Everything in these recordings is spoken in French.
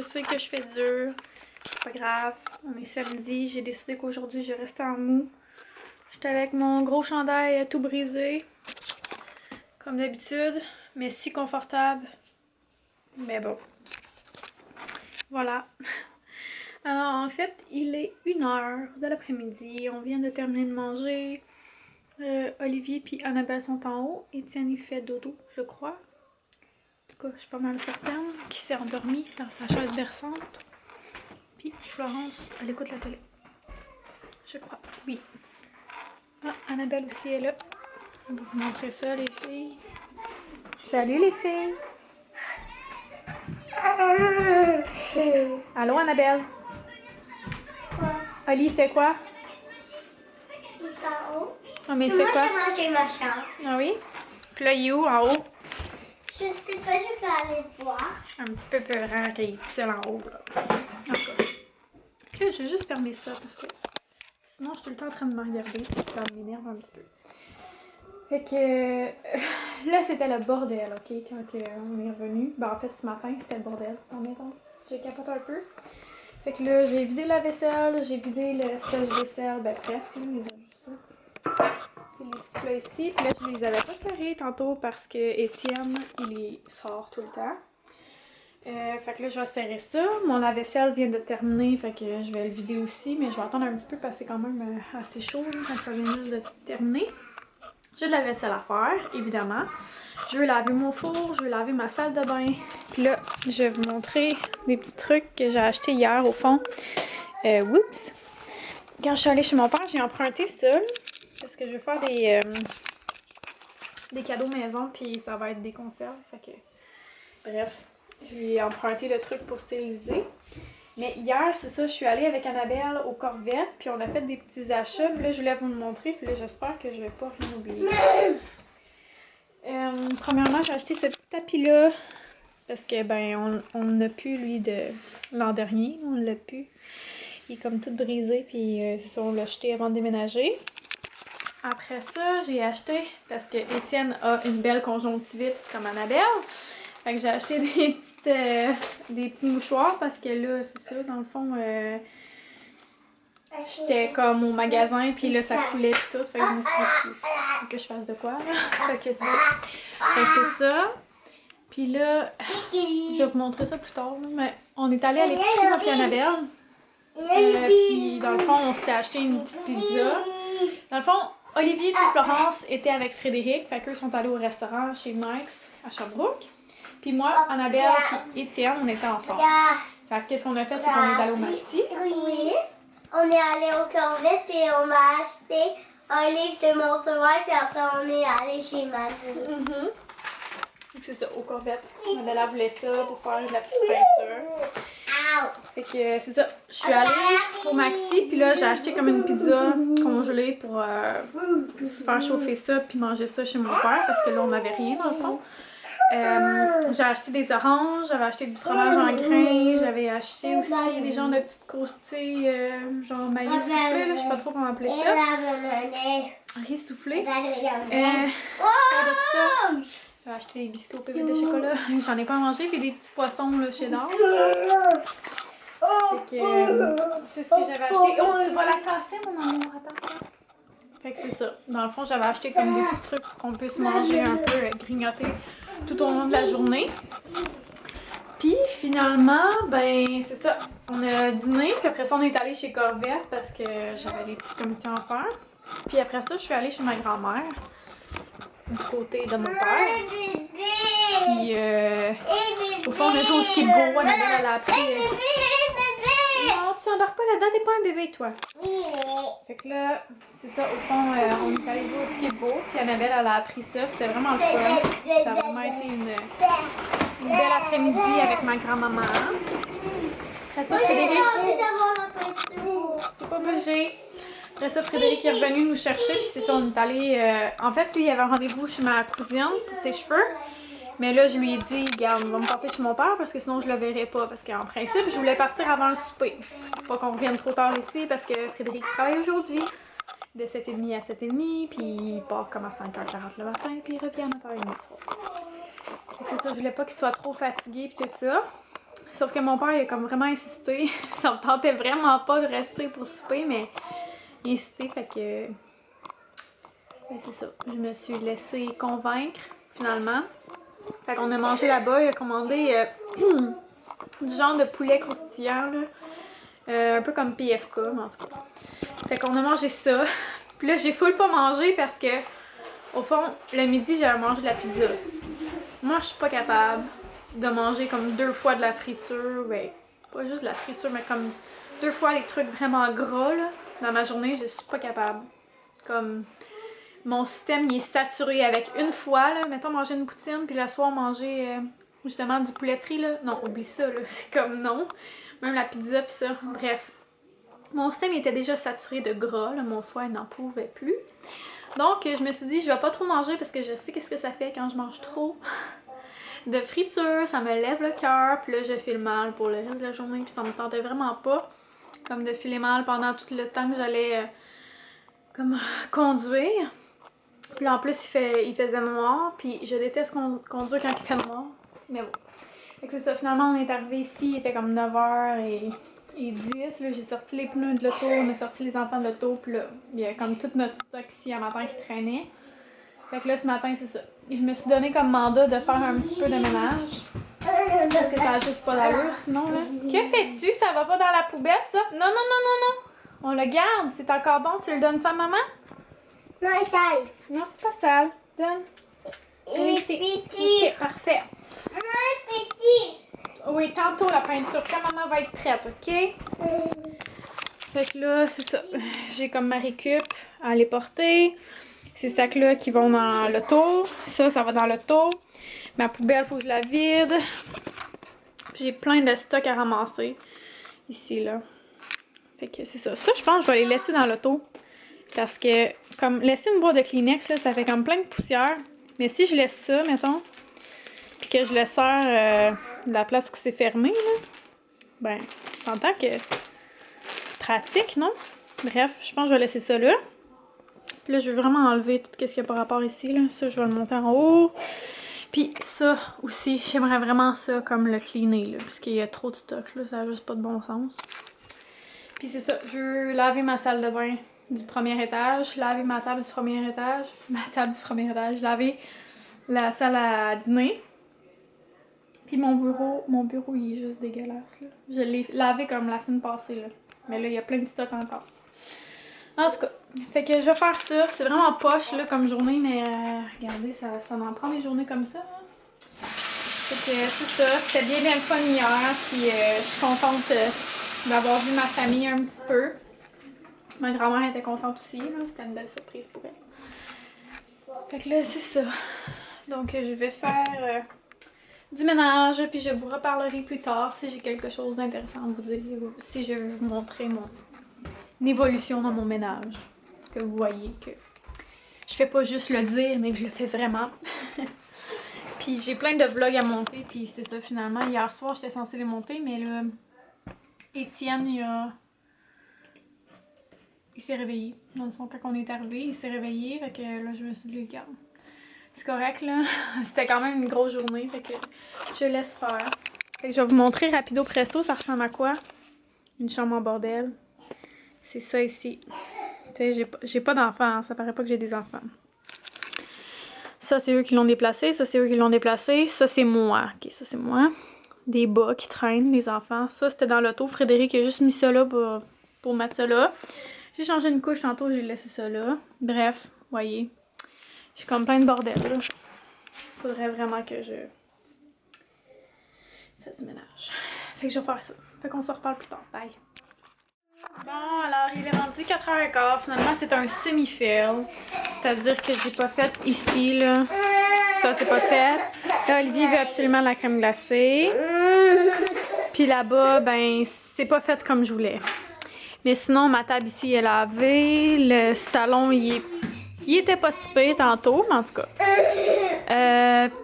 sais que je fais dur. C'est pas grave. On est samedi. J'ai décidé qu'aujourd'hui, je restais en mou. J'étais avec mon gros chandail tout brisé. Comme d'habitude. Mais si confortable. Mais bon. Voilà. Alors, en fait, il est 1h de l'après-midi. On vient de terminer de manger. Olivier puis Annabelle sont en haut. Étienne, il fait dodo, je crois. En tout cas, je suis pas mal certaine qu'il s'est endormi dans sa chaise berçante. Puis Florence, elle écoute la télé. Je crois, oui. Ah, Annabelle aussi est là. On va vous montrer ça, les filles. Salut, les filles! Allô, Annabelle? Quoi? Oli fait quoi? Il est en haut. Ah, mais il fait quoi? Moi, j'ai mangé ma chambre. Ah oui? Puis là, il est où, en haut? Je sais pas, je vais aller le voir. Un petit peu peurant qu'il est tout seul en haut, là. En tout cas. Puis là, je vais juste fermer ça parce que sinon, je suis tout le temps en train de me regarder. Ça m'énerve un petit peu. Fait que là, c'était le bordel, ok, quand on est revenu. Ben, en fait, ce matin, c'était le bordel dans la maison. J'ai capoté un peu. Fait que là, j'ai vidé la vaisselle, j'ai vidé le sèche-vaisselle, ben presque, là, mais juste ça. Puis les petits plats ici. Puis là, je les avais pas serrés tantôt parce que Étienne, il les sort tout le temps. Fait que là, je vais serrer ça. Mon lave-vaisselle vient de terminer, fait que je vais le vider aussi, mais je vais attendre un petit peu parce que c'est quand même assez chaud là, quand ça vient juste de terminer. J'ai de la vaisselle à faire, évidemment. Je veux laver mon four, je veux laver ma salle de bain. Puis là, je vais vous montrer des petits trucs que j'ai achetés hier au fond. Oups! Quand je suis allée chez mon père, j'ai emprunté ça. Parce que je veux faire des cadeaux maison, puis ça va être des conserves. Fait que, bref, je lui ai emprunté le truc pour stériliser. Mais hier, c'est ça, je suis allée avec Annabelle aux Corvettes, puis on a fait des petits achats. Puis là, je voulais vous le montrer, puis là, j'espère que je vais pas rien oublier. Premièrement, j'ai acheté ce petit tapis-là, parce que, ben, on n'a plus, lui, de l'an dernier. On l'a plus. Il est comme tout brisé, puis c'est ça, on l'a acheté avant de déménager. Après ça, j'ai acheté, parce que Étienne a une belle conjonctivite comme Annabelle. Fait que j'ai acheté des petits mouchoirs parce que là, c'est ça, dans le fond, j'étais comme au magasin puis là, ça coulait pis tout. Fait que je me suis dit, faut que je fasse de quoi, là. Fait que c'est ça. J'ai acheté ça. Puis là, je vais vous montrer ça plus tard, là, mais on est allé à l'épicerie, moi puis Annabelle. Puis dans le fond, on s'était acheté une petite pizza. Dans le fond, Olivier et Florence étaient avec Frédéric. Fait qu'eux sont allés au restaurant chez Mike's à Sherbrooke. Puis moi, Annabelle et Étienne, on était ensemble. Fait que qu'est-ce qu'on a fait, c'est qu'on est allé au Maxi. Oui. On est allé au Corvette puis on m'a acheté un livre de mon sauveur puis après on est allé chez Maggie. C'est ça, au Corvette. Annabelle voulait ça pour faire de la petite peinture. Fait que c'est ça, je suis allée au Maxi puis là j'ai acheté comme une pizza congelée pour se faire chauffer ça puis manger ça chez mon père parce que là on n'avait rien dans le fond. J'ai acheté des oranges, j'avais acheté du fromage en grains, j'avais acheté aussi des genres de petites croustilles, genre maïs soufflé, là, je sais pas trop comment appeler ça. Riz soufflé. J'ai acheté des biscuits au PV de chocolat, j'en ai pas mangé, puis des petits poissons là, cheddar. Fait que c'est ce que j'avais acheté. Oh, tu vas la casser mon amour, attention. Fait que c'est ça. Dans le fond, j'avais acheté comme des petits trucs qu'on puisse manger un peu, grignoter tout au long de la journée. Puis finalement, ben c'est ça. On a dîné, puis après ça, on est allé chez Corvette parce que j'avais les petits comités à faire. Puis après ça, je suis allée chez ma grand-mère, du côté de mon père. Puis au fond, on a joué au ski de beau. Annabelle, elle a appris. Non, tu t'endors pas là-dedans, t'es pas un bébé, toi. Fait que là, c'est ça, au fond, on est allé jouer au ski de beau, puis Annabelle, elle a appris ça, c'était vraiment le fun. Ça a vraiment été une belle après-midi avec ma grand-maman. Après ça, Frédéric... Faut pas bouger. Après ça, Frédéric est revenu nous chercher, puis c'est ça, on est allé... En fait, lui, il avait un rendez-vous chez ma cousine pour ses cheveux. Mais là, je lui ai dit, regarde, on va me porter chez mon père parce que sinon je le verrai pas. Parce qu'en principe, je voulais partir avant le souper. Pas qu'on revienne trop tard ici parce que Frédéric travaille aujourd'hui de 7h30 à 7h30. Puis il part comme à 5h40 le matin. Puis il revient à 9h30 le soir. C'est ça, je voulais pas qu'il soit trop fatigué puis tout ça. Sauf que mon père, il a comme vraiment insisté. Ça me tentait vraiment pas de rester pour souper, mais il a insisté, fait que... Ben, c'est ça. Je me suis laissée convaincre, finalement. Fait qu'on a mangé là-bas. Il a commandé du genre de poulet croustillant, là. Un peu comme PFK, mais en tout cas. Fait qu'on a mangé ça. Puis là, j'ai full pas mangé parce que, au fond, le midi, j'avais mangé de la pizza. Moi, je suis pas capable de manger comme 2 fois de la friture. Ben, pas juste de la friture, mais comme 2 fois des trucs vraiment gras, là. Dans ma journée, je suis pas capable. Comme, mon système, il est saturé avec une fois, là. Mettons, manger une poutine, puis le soir, manger, justement, du poulet frit, là. Non, oublie ça, là. C'est comme non. Même la pizza, pis ça. Bref. Mon système était déjà saturé de gras, là. Mon foie n'en pouvait plus. Donc, je me suis dit, je vais pas trop manger parce que je sais qu'est-ce que ça fait quand je mange trop de friture. Ça me lève le cœur, puis là, je file mal pour le reste de la journée, puis ça me tentait vraiment pas. Comme de filer mal pendant tout le temps que j'allais comme conduire. Puis là, en plus, il faisait noir, puis je déteste conduire quand il fait noir. Mais bon. Fait que c'est ça, finalement, on est arrivé ici, il était comme 9h10. Là, j'ai sorti les pneus de l'auto, on a sorti les enfants de l'auto, puis là, il y a comme tout notre stock ici à matin qui traînait. Fait que là, ce matin, c'est ça. Et je me suis donné comme mandat de faire un petit peu de ménage. Parce que ça a juste pas d'allure, sinon, là. Que fais-tu? Ça va pas dans la poubelle, ça? Non, non, non, non, non. On le garde, c'est encore bon. Tu le donnes ça à maman? Non, c'est sale. Non, c'est pas sale. Donne. Il est petit. Ok, parfait. Non, petit. Oui, tantôt la peinture, quand maman va être prête, ok? Fait que là, c'est ça. J'ai comme ma récup à les porter. Ces sacs-là qui vont dans l'auto. Ça va dans l'auto. Ma poubelle, faut que je la vide. J'ai plein de stocks à ramasser. Ici, là. Fait que c'est ça. Ça, je pense que je vais les laisser dans l'auto. Parce que, comme, laisser une boîte de Kleenex, là, ça fait comme plein de poussière. Mais si je laisse ça, mettons, puis que je le sers de la place où c'est fermé, là, ben, je s'entend que c'est pratique, non? Bref, je pense que je vais laisser ça là. Puis là, je veux vraiment enlever tout ce qu'il y a par rapport ici, là. Ça, je vais le monter en haut. Puis ça aussi, j'aimerais vraiment ça comme le cleaner, là, parce qu'il y a trop de stock, là, ça n'a juste pas de bon sens. Puis c'est ça, je veux laver ma salle de bain du premier étage, laver ma table du premier étage, laver la salle à dîner. Puis mon bureau, il est juste dégueulasse, là. Je l'ai lavé comme la semaine passée, là. Mais là, il y a plein de stock encore. En tout cas, fait que je vais faire ça. C'est vraiment poche, là, comme journée, mais regardez, ça en prend des journées comme ça, hein. Fait que c'est ça. C'était bien le fun hier, puis je suis contente d'avoir vu ma famille un petit peu. Ma grand-mère était contente aussi, là. C'était une belle surprise pour elle. Fait que là, c'est ça. Donc, je vais faire du ménage, puis je vous reparlerai plus tard si j'ai quelque chose d'intéressant à vous dire, si je veux vous montrer une évolution dans mon ménage. Que vous voyez que je fais pas juste le dire, mais que je le fais vraiment. Puis j'ai plein de vlogs à monter, puis c'est ça finalement. Hier soir, j'étais censée les monter, mais là, Étienne, il s'est réveillé. Dans le fond, quand on est arrivé, il s'est réveillé, fait que là, je me suis dit, regarde, c'est correct, là. C'était quand même une grosse journée, fait que je laisse faire. Fait que je vais vous montrer rapido presto, ça ressemble à quoi? Une chambre en bordel. C'est ça ici. Tu sais, j'ai pas d'enfants, hein. Ça paraît pas que j'ai des enfants. Ça, c'est eux qui l'ont déplacé. Ça, c'est eux qui l'ont déplacé. Ça, c'est moi. Ok, ça, c'est moi. Des bas qui traînent, les enfants. Ça, c'était dans l'auto. Frédéric a juste mis ça là pour mettre ça là. J'ai changé une couche tantôt, j'ai laissé ça là. Bref, voyez. J'ai comme plein de bordel, là. Faudrait vraiment que je fasse du ménage. Fait que je vais faire ça. Fait qu'on se reparle plus tard. Bye. Bon, alors il est rendu 4h15. Finalement, c'est un semi-fail. C'est-à-dire que j'ai pas fait ici, là. Ça, c'est pas fait. Là, Olivier veut absolument la crème glacée. Puis là-bas, ben, c'est pas fait comme je voulais. Mais sinon, ma table ici est lavée. Le salon, il était pas si pire tantôt, mais en tout cas.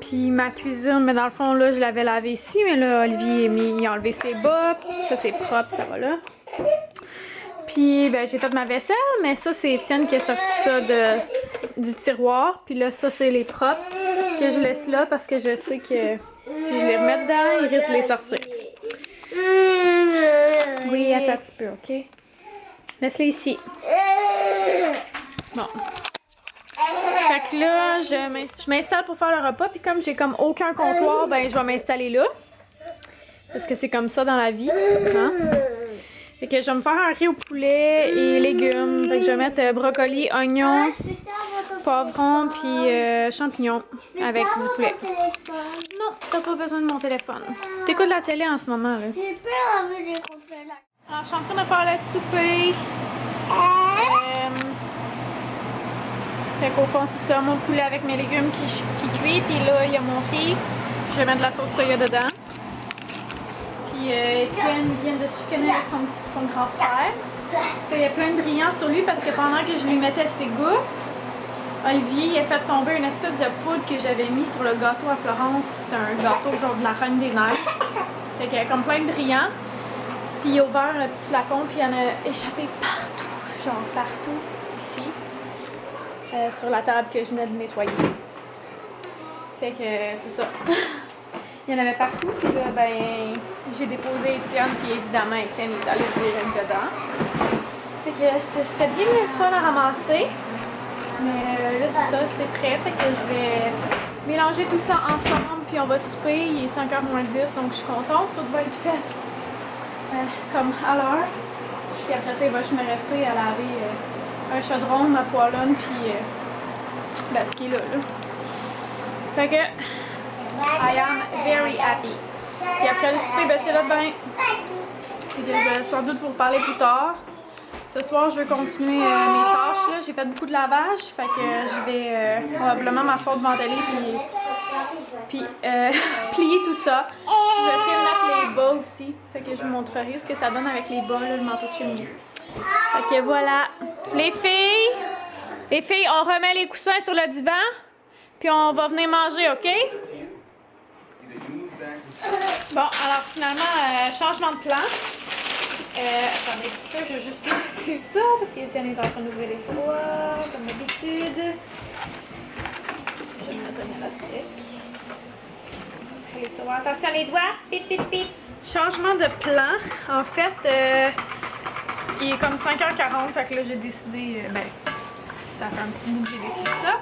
Puis ma cuisine, mais dans le fond, là, je l'avais lavé ici. Mais là, Olivier il a enlevé ses bas. Ça, c'est propre, ça va là. Puis, ben, j'ai fait ma vaisselle, mais ça, c'est Étienne qui a sorti ça du tiroir. Puis là, ça, c'est les propres que je laisse là parce que je sais que si je les remets dedans, il risque de les sortir. attends un petit peu, ok? Laisse-les ici. Bon. Fait que là, je m'installe pour faire le repas. Puis comme j'ai comme aucun comptoir, ben je vais m'installer là. Parce que c'est comme ça dans la vie. Hein? Fait que je vais me faire un riz au poulet et légumes. Fait que je vais mettre brocoli, oignons, poivrons puis champignons avec du poulet. Non, t'as pas besoin de mon téléphone. T'écoutes la télé en ce moment là. J'ai peur avec les complets là. Alors, je suis en train de faire le souper. Fait qu'au fond, c'est ça, mon poulet avec mes légumes qui cuit. Puis là, il y a mon riz. Je vais mettre de la sauce soya dedans. Puis Étienne vient de chicaner avec son grand frère. Il y a plein de brillants sur lui parce que pendant que je lui mettais ses gouttes, Olivier il a fait tomber une espèce de poudre que j'avais mis sur le gâteau à Florence. C'était un gâteau genre de la Reine des Neiges. Fait qu'il y a comme plein de brillants. Puis il a ouvert un petit flacon, puis il y en a échappé partout, genre partout, ici, sur la table que je venais de nettoyer. Fait que c'est ça. Il y en avait partout, puis là, ben, j'ai déposé Étienne, puis évidemment, Étienne est allé direct dedans. Fait que c'était bien le fun à ramasser. Mais là, c'est ça, c'est prêt. Fait que je vais mélanger tout ça ensemble, puis on va souper. Il est 5h moins 10, donc je suis contente. Tout va être fait comme à l'heure. Puis après ça, il va juste me rester à laver un chaudron, ma poêlonne, puis ben, ce qui est là. Fait que I am very happy. Puis après le souper, ben c'est là ben. Fait que je vais sans doute vous reparler plus tard. Ce soir, je vais continuer mes tâches. Là. J'ai fait beaucoup de lavage, fait que je vais probablement m'asseoir devant la télé puis plier tout ça. Je vais essayer de mettre les bas aussi, fait que je vous montrerai ce que ça donne avec les bas, là, le manteau de cheminée. Fait que voilà. Les filles, on remet les coussins sur le divan, puis on va venir manger, OK? Bon, alors finalement, changement de plan. Attendez un petit peu, je vais juste c'est ça parce qu'Étienne est en train d'ouvrir les fours, comme d'habitude. Je vais me mettre un élastique. Attention les doigts, pip pip pip. Changement de plan. En fait, il est comme 5h40, fait que là j'ai décidé, ben, ça fait un petit bout que j'ai décidé ça.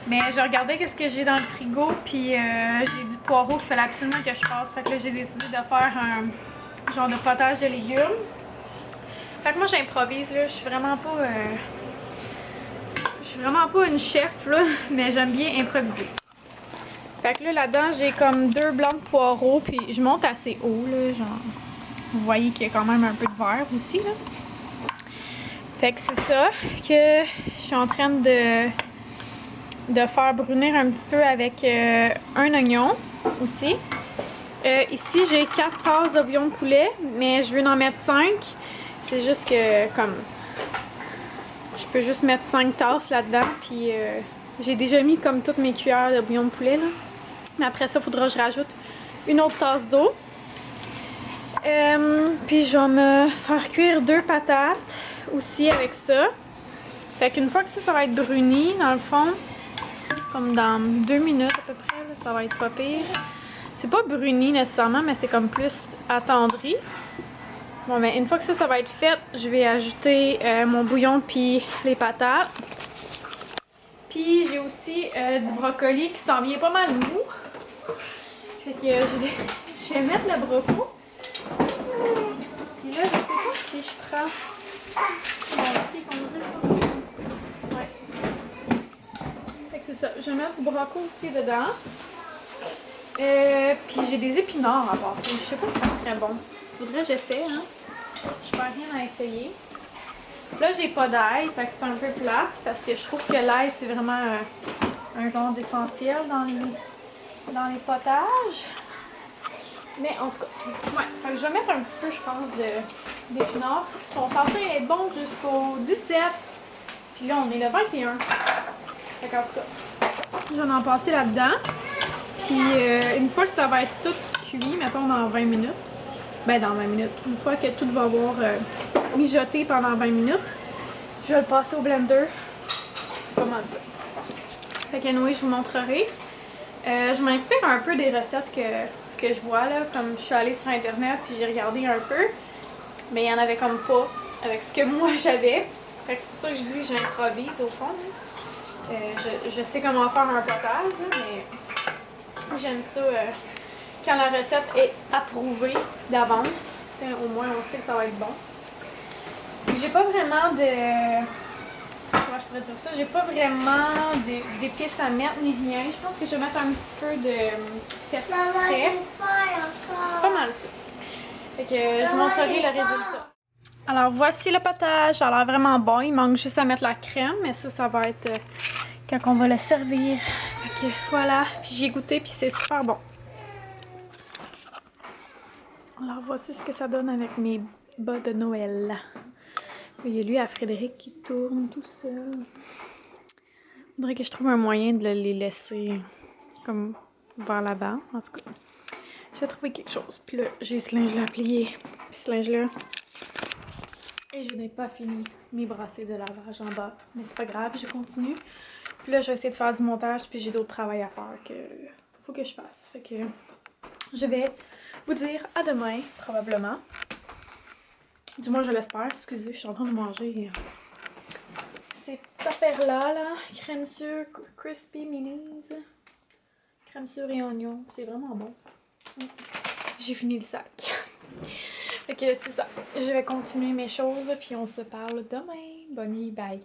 Mais je regardais qu'est-ce que j'ai dans le frigo, puis j'ai du poireau qu'il fallait absolument que je fasse. Fait que là j'ai décidé de faire un genre de potage de légumes. Fait que moi j'improvise là, je suis vraiment pas une chef là, mais j'aime bien improviser. Fait que là là-dedans j'ai comme 2 blancs de poireaux, puis je monte assez haut là, genre vous voyez qu'il y a quand même un peu de vert aussi là. Fait que c'est ça que je suis en train de faire brunir un petit peu avec un oignon aussi. Ici, j'ai 4 tasses de bouillon de poulet, mais je veux en mettre 5. C'est juste que, comme, je peux juste mettre 5 tasses là-dedans, puis j'ai déjà mis comme toutes mes cuillères de bouillon de poulet, là. Mais après ça, il faudra que je rajoute une autre tasse d'eau. Puis je vais me faire cuire 2 patates aussi avec ça. Fait qu'une fois que ça va être bruni, dans le fond, comme dans 2 minutes à peu près, là, ça va être pas pire. C'est pas bruni nécessairement, mais c'est comme plus attendri. Bon, mais une fois que ça va être fait, je vais ajouter mon bouillon puis les patates. Puis j'ai aussi du brocoli qui s'en vient pas mal mou. Fait que je vais mettre le broco. Puis là, je sais pas si je prends... Ouais. Fait que c'est ça. Je vais mettre du broco aussi dedans. Puis j'ai des épinards à passer. Je sais pas si ça serait bon. Faudrait que j'essaie, hein. Je perds rien à essayer. Là, j'ai pas d'ail, fait que c'est un peu plate parce que je trouve que l'ail, c'est vraiment un genre d'essentiel dans les potages. Mais en tout cas, ouais. Fait que je vais mettre un petit peu, je pense, d'épinards. Ils sont censés être bons jusqu'au 17. Puis là, on est le 21. Fait qu'en tout cas, je vais en passer là-dedans. Puis une fois que ça va être tout cuit, mettons dans 20 minutes, ben dans 20 minutes, une fois que tout va avoir mijoté pendant 20 minutes, je vais le passer au blender. C'est pas mal ça. Fait que anyway, je vous montrerai. Je m'inspire un peu des recettes que je vois là, comme je suis allée sur internet puis j'ai regardé un peu. Mais il y en avait comme pas avec ce que moi j'avais. Fait que c'est pour ça que je dis que j'improvise au fond. Je sais comment faire un potage, mais j'aime ça quand la recette est approuvée d'avance. Au moins on sait que ça va être bon. J'ai pas vraiment de... Comment je pourrais dire ça? J'ai pas vraiment d'épices à mettre ni rien. Je pense que je vais mettre un petit peu de persil frais. C'est pas mal ça. Fait que je vous montrerai le résultat. Alors voici le potage. Ça a l'air vraiment bon. Il manque juste à mettre la crème, mais ça va être quand on va le servir. Fait que voilà. Puis j'ai goûté puis c'est super bon. Alors voici ce que ça donne avec mes bas de Noël. Il y a lui à Frédéric qui tourne tout seul. Il faudrait que je trouve un moyen de les laisser comme vers l'avant. En tout cas, j'ai trouvé quelque chose. Puis là, j'ai ce linge-là à plier. Puis ce linge-là. Et je n'ai pas fini mes brassées de lavage en bas. Mais c'est pas grave, je continue. Puis là, je vais essayer de faire du montage. Puis j'ai d'autres travail à faire que faut que je fasse. Fait que je vais vous dire à demain, probablement. Du moins, je l'espère. Excusez, je suis en train de manger ces petites affaires-là, là. Crème sûre, crispy minis. Crème sûre et oignon. C'est vraiment bon. J'ai fini le sac. Fait que c'est ça. Je vais continuer mes choses, puis on se parle demain. Bonne nuit, bye.